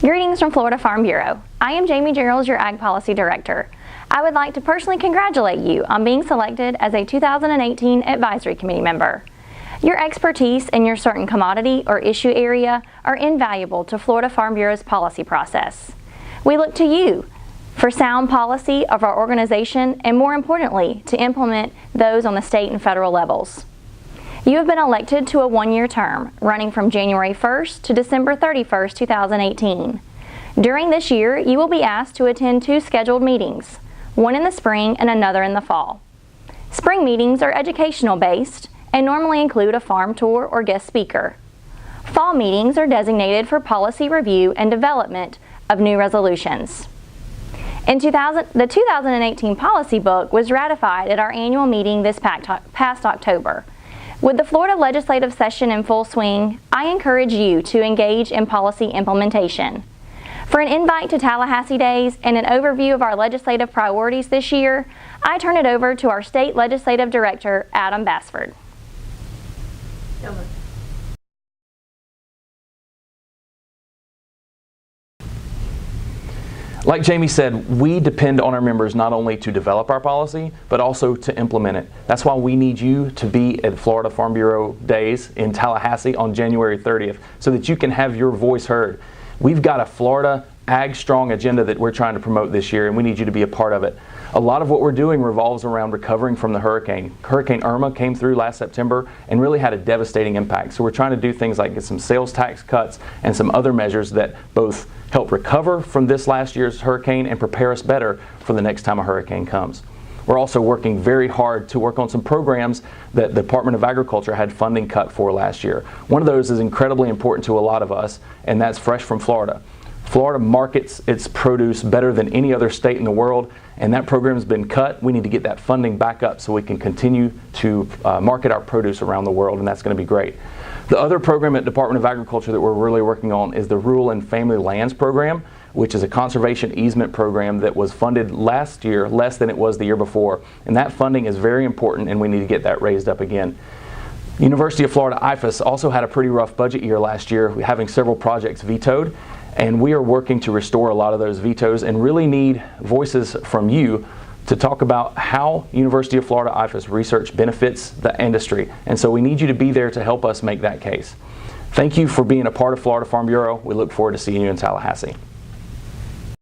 Greetings from Florida Farm Bureau. I am Jamie Gerald, your Ag Policy Director. I would like to personally congratulate you on being selected as a 2018 Advisory Committee member. Your expertise in your certain commodity or issue area are invaluable to Florida Farm Bureau's policy process. We look to you for sound policy of our organization and, more importantly, to implement those on the state and federal levels. You have been elected to a one-year term, running from January 1st to December 31st, 2018. During this year, you will be asked to attend two scheduled meetings, one in the spring and another in the fall. Spring meetings are educational-based and normally include a farm tour or guest speaker. Fall meetings are designated for policy review and development of new resolutions. The 2018 policy book was ratified at our annual meeting this past October. With the Florida legislative session in full swing, I encourage you to engage in policy implementation. For an invite to Tallahassee Days and an overview of our legislative priorities this year, I turn it over to our State Legislative Director, Adam Basford. Like Jamie said, we depend on our members not only to develop our policy, but also to implement it. That's why we need you to be at Florida Farm Bureau Days in Tallahassee on January 30th, so that you can have your voice heard. We've got a Florida Ag Strong agenda that we're trying to promote this year, and we need you to be a part of it. A lot of what we're doing revolves around recovering from the hurricane. Hurricane Irma came through last September and really had a devastating impact. So we're trying to do things like get some sales tax cuts and some other measures that both help recover from this last year's hurricane and prepare us better for the next time a hurricane comes. We're also working very hard to work on some programs that the Department of Agriculture had funding cut for last year. One of those is incredibly important to a lot of us, and that's Fresh from Florida. Florida markets its produce better than any other state in the world, and that program has been cut. We need to get that funding back up so we can continue to market our produce around the world, and that's going to be great. The other program at Department of Agriculture that we're really working on is the Rural and Family Lands Program, which is a conservation easement program that was funded last year less than it was the year before, and that funding is very important, and we need to get that raised up again. University of Florida IFAS also had a pretty rough budget year last year, having several projects vetoed, and we are working to restore a lot of those vetoes and really need voices from you to talk about how University of Florida IFAS research benefits the industry. And so we need you to be there to help us make that case. Thank you for being a part of Florida Farm Bureau. We look forward to seeing you in Tallahassee.